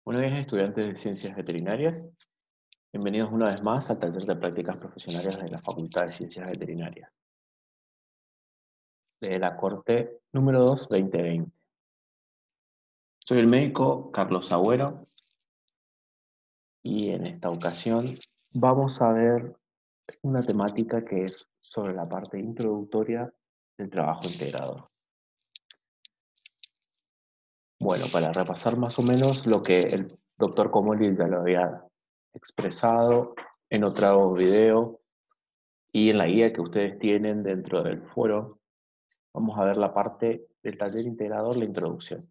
Buenos días, estudiantes de Ciencias Veterinarias. Bienvenidos una vez más al taller de prácticas profesionales de la Facultad de Ciencias Veterinarias, de la Corte número 2, 2020. Soy el médico Carlos Agüero y en esta ocasión vamos a ver una temática que es sobre la parte introductoria del trabajo integrador. Bueno, para repasar más o menos lo que el doctor Comolli ya lo había expresado en otro video y en la guía que ustedes tienen dentro del foro, vamos a ver la parte del taller integrador, la introducción.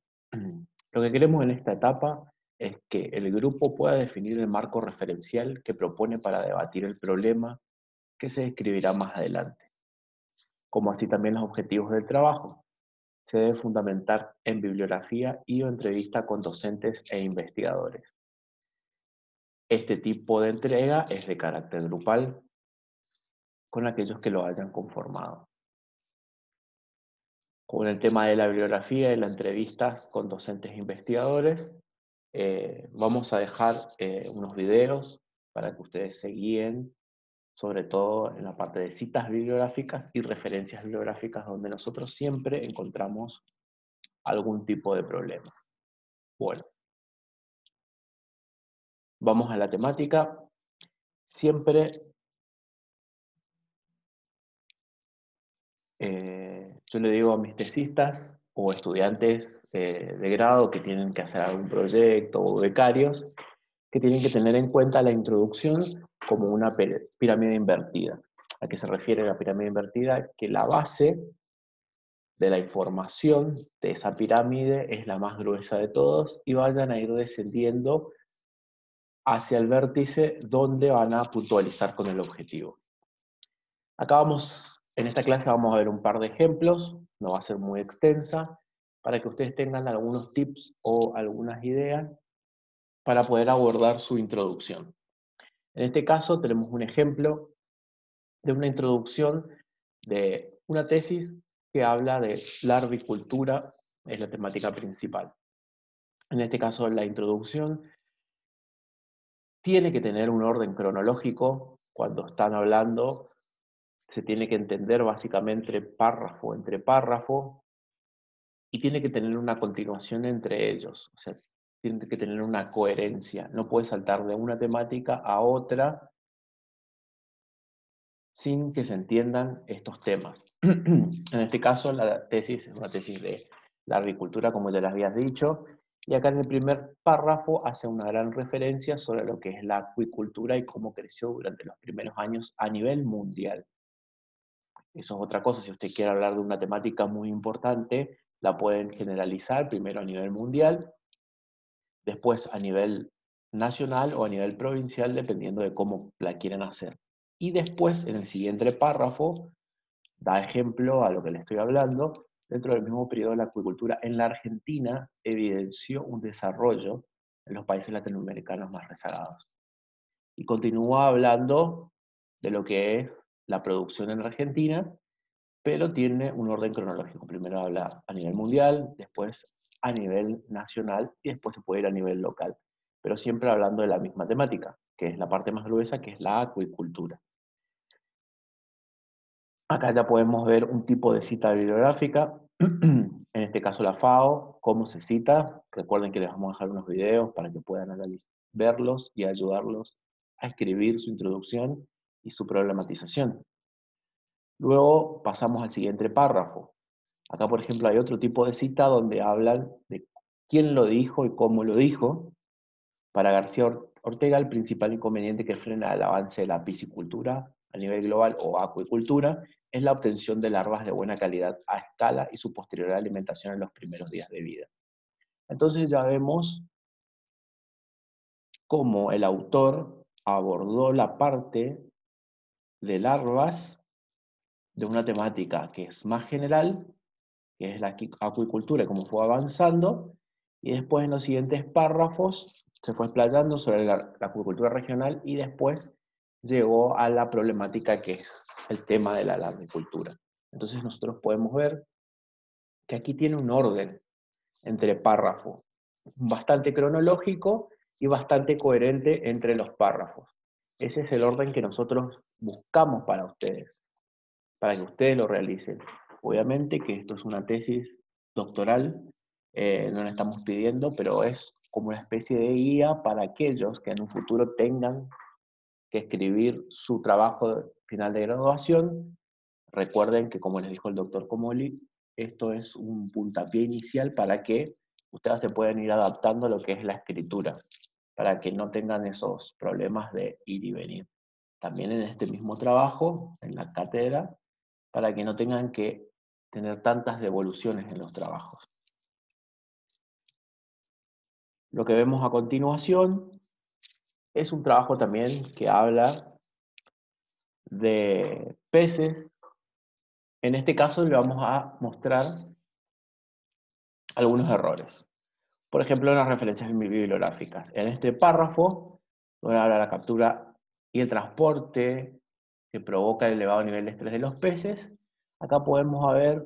Lo que queremos en esta etapa es que el grupo pueda definir el marco referencial que propone para debatir el problema que se describirá más adelante, como así también los objetivos del trabajo. Se debe fundamentar en bibliografía y o entrevista con docentes e investigadores. Este tipo de entrega es de carácter grupal con aquellos que lo hayan conformado. Con el tema de la bibliografía y las entrevistas con docentes e investigadores, vamos a dejar unos videos para que ustedes se guíen, sobre todo en la parte de citas bibliográficas y referencias bibliográficas, donde nosotros siempre encontramos algún tipo de problema. Bueno, vamos a la temática. Siempre yo le digo a mis tesistas o estudiantes de grado que tienen que hacer algún proyecto o becarios, que tienen que tener en cuenta la introducción como una pirámide invertida. ¿A qué se refiere la pirámide invertida? Que la base de la información de esa pirámide es la más gruesa de todos y vayan a ir descendiendo hacia el vértice donde van a puntualizar con el objetivo. Acá en esta clase vamos a ver un par de ejemplos, no va a ser muy extensa, para que ustedes tengan algunos tips o algunas ideas para poder abordar su introducción. En este caso tenemos un ejemplo de una introducción de una tesis que habla de la avicultura, es la temática principal. En este caso la introducción tiene que tener un orden cronológico. Cuando están hablando se tiene que entender básicamente párrafo entre párrafo y tiene que tener una continuación entre ellos, o sea, tiene que tener una coherencia, no puede saltar de una temática a otra sin que se entiendan estos temas. En este caso, la tesis es una tesis de la agricultura, como ya les habías dicho, y acá en el primer párrafo hace una gran referencia sobre lo que es la acuicultura y cómo creció durante los primeros años a nivel mundial. Eso es otra cosa, si usted quiere hablar de una temática muy importante, la pueden generalizar primero a nivel mundial, después a nivel nacional o a nivel provincial, dependiendo de cómo la quieran hacer. Y después, en el siguiente párrafo, da ejemplo a lo que le estoy hablando. Dentro del mismo periodo, la acuicultura en la Argentina evidenció un desarrollo en los países latinoamericanos más rezagados. Y continúa hablando de lo que es la producción en Argentina, pero tiene un orden cronológico. Primero habla a nivel mundial, después a nivel nacional y después se puede ir a nivel local. Pero siempre hablando de la misma temática, que es la parte más gruesa, que es la acuicultura. Acá ya podemos ver un tipo de cita bibliográfica, en este caso la FAO, cómo se cita. Recuerden que les vamos a dejar unos videos para que puedan verlos y ayudarlos a escribir su introducción y su problematización. Luego pasamos al siguiente párrafo. Acá, por ejemplo, hay otro tipo de cita donde hablan de quién lo dijo y cómo lo dijo. Para García Ortega, el principal inconveniente que frena el avance de la piscicultura a nivel global o acuicultura es la obtención de larvas de buena calidad a escala y su posterior alimentación en los primeros días de vida. Entonces ya vemos cómo el autor abordó la parte de larvas de una temática que es más general, que es la acuicultura, y cómo fue avanzando, y después en los siguientes párrafos se fue explayando sobre la acuicultura regional y después llegó a la problemática que es el tema de la agricultura. Entonces nosotros podemos ver que aquí tiene un orden entre párrafo. bastante cronológico y bastante coherente entre los párrafos. Ese es el orden que nosotros buscamos para ustedes, para que ustedes lo realicen. Obviamente que esto es una tesis doctoral, no la estamos pidiendo, pero es como una especie de guía para aquellos que en un futuro tengan que escribir su trabajo final de graduación. Recuerden que, como les dijo el doctor Comoli, esto es un puntapié inicial para que ustedes se puedan ir adaptando a lo que es la escritura, para que no tengan esos problemas de ir y venir. También en este mismo trabajo, en la cátedra, para que no tengan que tener tantas devoluciones en los trabajos. Lo que vemos a continuación es un trabajo también que habla de peces. En este caso le vamos a mostrar algunos errores. Por ejemplo, las referencias bibliográficas. En este párrafo, donde habla de la captura y el transporte que provoca el elevado nivel de estrés de los peces, acá podemos ver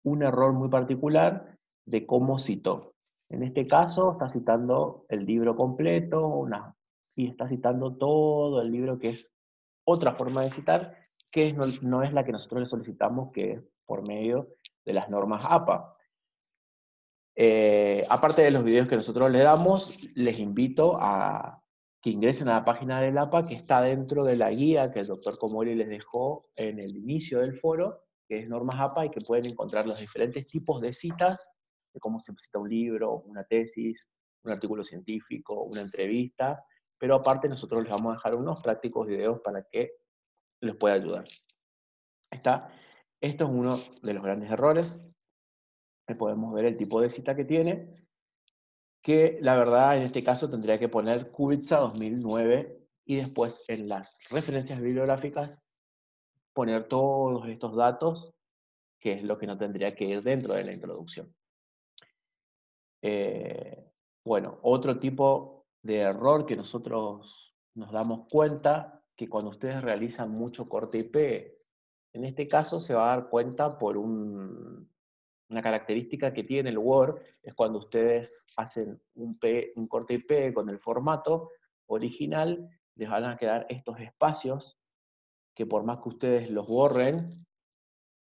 un error muy particular de cómo citó. En este caso está citando el libro completo y está citando todo el libro, que es otra forma de citar, que no es la que nosotros le solicitamos, que es por medio de las normas APA. Aparte de los videos que nosotros les damos, les invito a que ingresen a la página del APA, que está dentro de la guía que el doctor Comori les dejó en el inicio del foro, que es Normas APA, y que pueden encontrar los diferentes tipos de citas, de cómo se cita un libro, una tesis, un artículo científico, una entrevista, pero aparte nosotros les vamos a dejar unos prácticos videos para que les pueda ayudar. Esto es uno de los grandes errores. Podemos ver el tipo de cita que tiene, que la verdad en este caso tendría que poner Kubica 2009 y después en las referencias bibliográficas poner todos estos datos, que es lo que no tendría que ir dentro de la introducción. Bueno, otro tipo de error que nosotros nos damos cuenta, que cuando ustedes realizan mucho corte y pegue, en este caso se va a dar cuenta por una característica que tiene el Word, es cuando ustedes hacen un corte y pegue con el formato original, les van a quedar estos espacios que por más que ustedes los borren,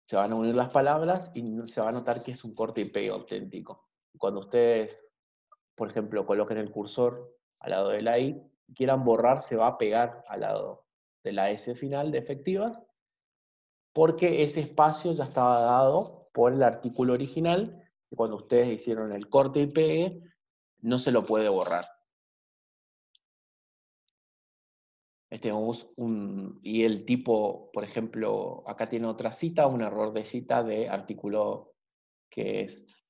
se van a unir las palabras y se va a notar que es un corte y pegue auténtico. Cuando ustedes, por ejemplo, coloquen el cursor al lado de la I, y quieran borrar, se va a pegar al lado de la S final de efectivas, porque ese espacio ya estaba dado por el artículo original, y cuando ustedes hicieron el corte y pegue, no se lo puede borrar. Y el tipo, por ejemplo, acá tiene otra cita, un error de cita de artículo que es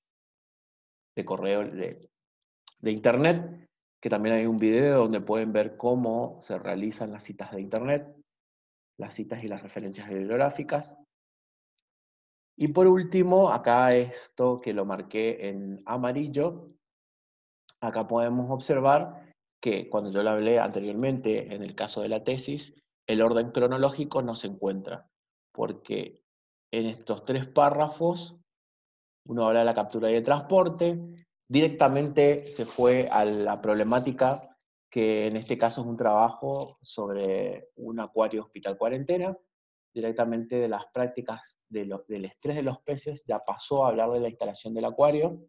de correo de internet, que también hay un video donde pueden ver cómo se realizan las citas de internet, las citas y las referencias bibliográficas. Y por último, acá esto que lo marqué en amarillo, acá podemos observar que cuando yo lo hablé anteriormente en el caso de la tesis, el orden cronológico no se encuentra, porque en estos tres párrafos uno habla de la captura y el transporte, directamente se fue a la problemática, que en este caso es un trabajo sobre un acuario hospital cuarentena, directamente de las prácticas del estrés de los peces, ya pasó a hablar de la instalación del acuario,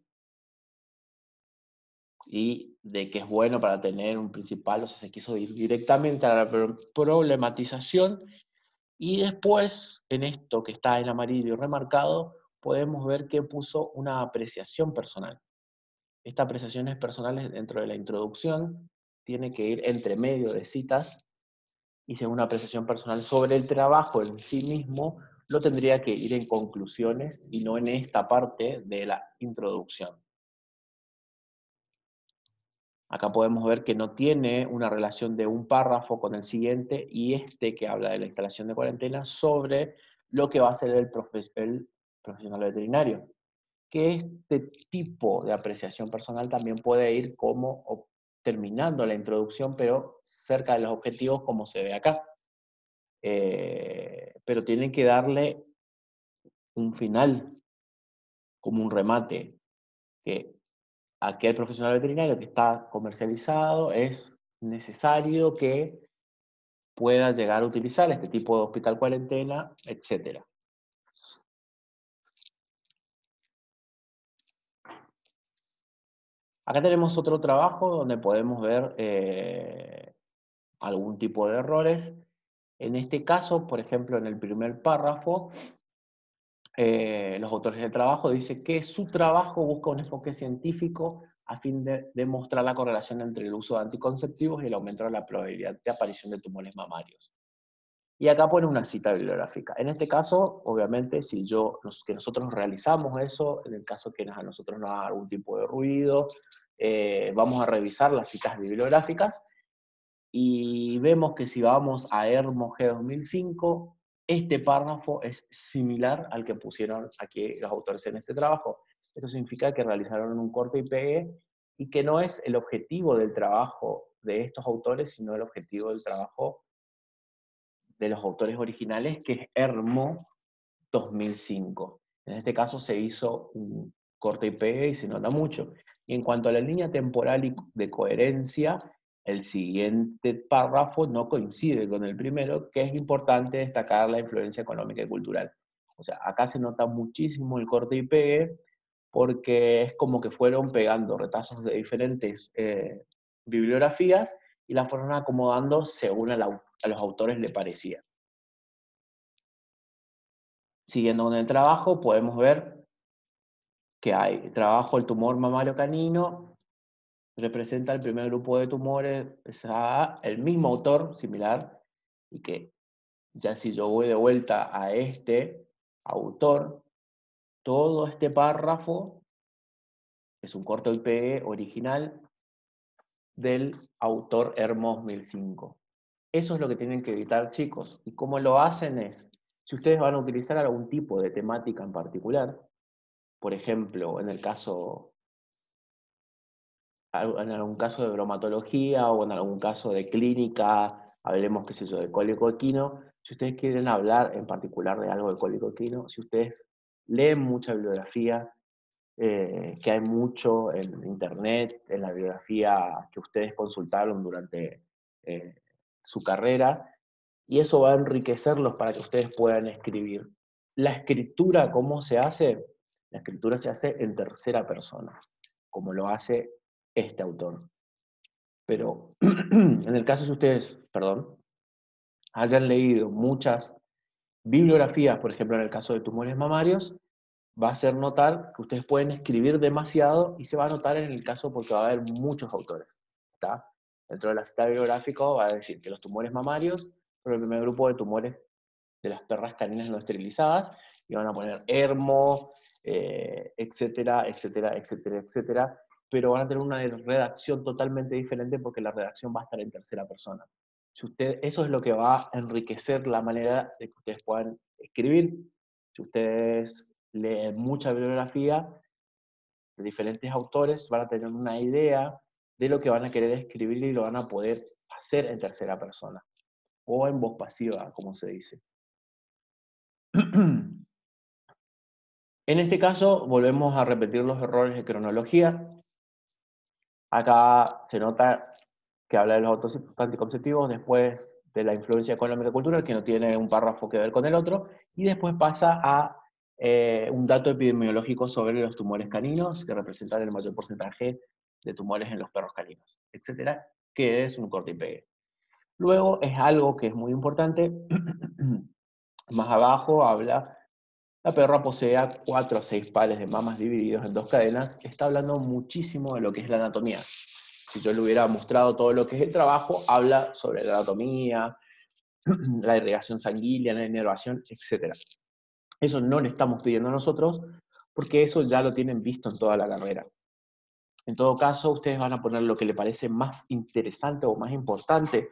y de que es bueno para tener un principal, o sea, se quiso ir directamente a la problematización, y después, en esto que está en amarillo remarcado, podemos ver que puso una apreciación personal. Esta apreciación es personal dentro de la introducción, tiene que ir entre medio de citas, y según una apreciación personal sobre el trabajo en sí mismo, lo tendría que ir en conclusiones y no en esta parte de la introducción. Acá podemos ver que no tiene una relación de un párrafo con el siguiente y este que habla de la instalación de cuarentena sobre lo que va a hacer el profesional veterinario. Que este tipo de apreciación personal también puede ir como terminando la introducción, pero cerca de los objetivos como se ve acá. Pero tienen que darle un final, como un remate, que aquel profesional veterinario que está comercializado es necesario que pueda llegar a utilizar este tipo de hospital cuarentena, etc. Acá tenemos otro trabajo donde podemos ver algún tipo de errores. En este caso, por ejemplo, en el primer párrafo, los autores del trabajo dicen que su trabajo busca un enfoque científico a fin de demostrar la correlación entre el uso de anticonceptivos y el aumento de la probabilidad de aparición de tumores mamarios. Y acá pone una cita bibliográfica. En este caso, obviamente, si que nosotros realizamos eso, en el caso que a nosotros nos haga algún tipo de ruido, vamos a revisar las citas bibliográficas y vemos que si vamos a Hermo G2005, este párrafo es similar al que pusieron aquí los autores en este trabajo. Esto significa que realizaron un corte y pegue y que no es el objetivo del trabajo de estos autores, sino el objetivo del trabajo de los autores originales, que es Hermo 2005. En este caso se hizo un corte y pegue y se nota mucho. Y en cuanto a la línea temporal y de coherencia, el siguiente párrafo no coincide con el primero, que es importante destacar la influencia económica y cultural. O sea, acá se nota muchísimo el corte y pegue, porque es como que fueron pegando retazos de diferentes bibliografías y las fueron acomodando según a los autores le parecía. Siguiendo con el trabajo, podemos ver que hay trabajo el tumor mamario canino, representa el primer grupo de tumores, el mismo autor, similar, y que ya si yo voy de vuelta a este autor, todo este párrafo es un corte y pegue original del autor Hermos 2005. Eso es lo que tienen que evitar, chicos. Y cómo lo hacen es, si ustedes van a utilizar algún tipo de temática en particular, por ejemplo, en algún caso de bromatología o en algún caso de clínica, hablemos, qué sé yo, de cólico equino, si ustedes quieren hablar en particular de algo de cólico equino, si ustedes leen mucha bibliografía, que hay mucho en internet, en la bibliografía que ustedes consultaron durante su carrera, y eso va a enriquecerlos para que ustedes puedan escribir. La escritura, ¿cómo se hace? La escritura se hace en tercera persona, como lo hace este autor. Pero en el caso si ustedes, perdón, hayan leído muchas bibliografías, por ejemplo en el caso de tumores mamarios, va a hacer notar que ustedes pueden escribir demasiado y se va a notar en el caso porque va a haber muchos autores. ¿Está? Dentro de la cita bibliográfica va a decir que los tumores mamarios son el primer grupo de tumores de las perras caninas no esterilizadas, y van a poner Hermo, etcétera, etcétera, etcétera, etcétera, pero van a tener una redacción totalmente diferente porque la redacción va a estar en tercera persona. Eso es lo que va a enriquecer la manera de que ustedes puedan escribir. Si ustedes leen mucha bibliografía de diferentes autores, van a tener una idea de lo que van a querer escribir y lo van a poder hacer en tercera persona, o en voz pasiva, como se dice. En este caso, volvemos a repetir los errores de cronología. Acá se nota que habla de los anticonceptivos, después de la influencia económica y cultural, que no tiene un párrafo que ver con el otro, y después pasa a un dato epidemiológico sobre los tumores caninos, que representan el mayor porcentaje de tumores en los perros caninos, etcétera, que es un corte y pegue. Luego es algo que es muy importante, más abajo habla: la perra posee 4 a 6 pares de mamas divididos en 2 cadenas. Está hablando muchísimo de lo que es la anatomía. Si yo le hubiera mostrado todo lo que es el trabajo, habla sobre la anatomía, la irrigación sanguínea, la inervación, etc. Eso no le estamos pidiendo a nosotros, porque eso ya lo tienen visto en toda la carrera. En todo caso, ustedes van a poner lo que le parece más interesante o más importante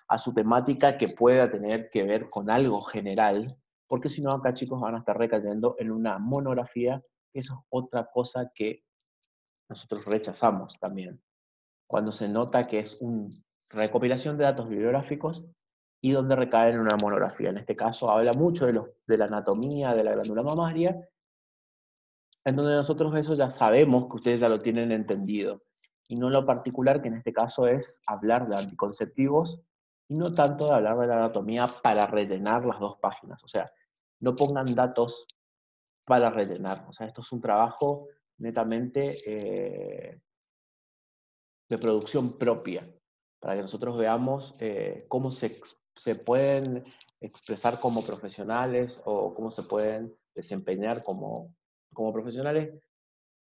a su temática que pueda tener que ver con algo general, porque si no acá, chicos, van a estar recayendo en una monografía, que eso es otra cosa que nosotros rechazamos también. Cuando se nota que es una recopilación de datos bibliográficos y donde recae en una monografía. En este caso habla mucho de la anatomía de la glándula mamaria, en donde nosotros eso ya sabemos que ustedes ya lo tienen entendido, y no lo particular, que en este caso es hablar de anticonceptivos, y no tanto de hablar de la anatomía para rellenar las 2 páginas. O sea, no pongan datos para rellenar. O sea, esto es un trabajo netamente de producción propia, para que nosotros veamos cómo se pueden expresar como profesionales o cómo se pueden desempeñar como profesionales.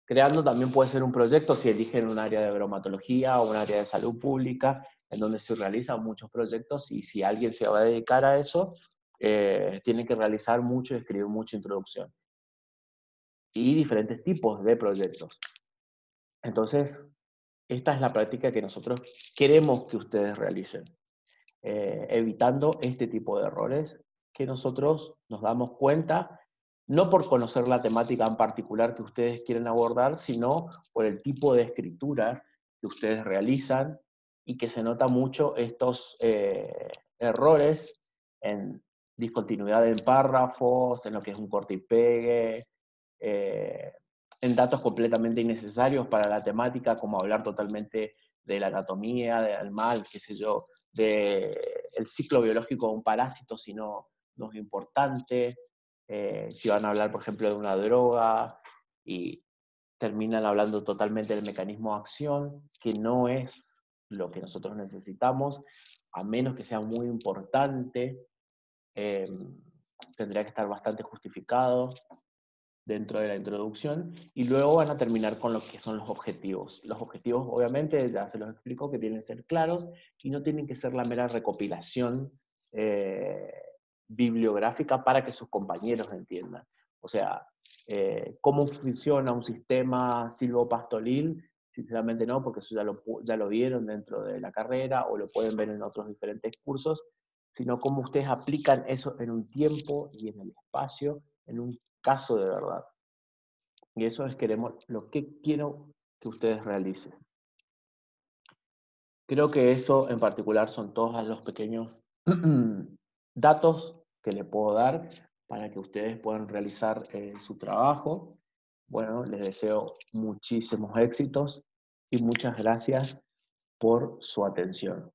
Creando también puede ser un proyecto si eligen un área de bromatología o un área de salud pública, en donde se realizan muchos proyectos, y si alguien se va a dedicar a eso, tiene que realizar mucho y escribir mucha introducción. Y diferentes tipos de proyectos. Entonces, esta es la práctica que nosotros queremos que ustedes realicen, evitando este tipo de errores que nosotros nos damos cuenta, no por conocer la temática en particular que ustedes quieren abordar, sino por el tipo de escritura que ustedes realizan, y que se nota mucho estos errores en discontinuidad en párrafos, en lo que es un corte y pegue, eh, en datos completamente innecesarios para la temática, como hablar totalmente de la anatomía, del mal, qué sé yo, del ciclo biológico de un parásito, si no es importante. Si van a hablar, por ejemplo, de una droga y terminan hablando totalmente del mecanismo de acción, que no es lo que nosotros necesitamos, a menos que sea muy importante, eh, tendría que estar bastante justificado dentro de la introducción, y luego van a terminar con lo que son los objetivos. Los objetivos, obviamente, ya se los explico, que tienen que ser claros y no tienen que ser la mera recopilación eh, bibliográfica para que sus compañeros entiendan. O sea, cómo funciona un sistema silvopastoril, sinceramente no, porque eso ya lo vieron dentro de la carrera o lo pueden ver en otros diferentes cursos, sino cómo ustedes aplican eso en un tiempo y en el espacio, en un caso de verdad. Y eso es lo que quiero que ustedes realicen. Creo que eso en particular son todos los pequeños datos que le puedo dar para que ustedes puedan realizar su trabajo. Bueno, les deseo muchísimos éxitos y muchas gracias por su atención.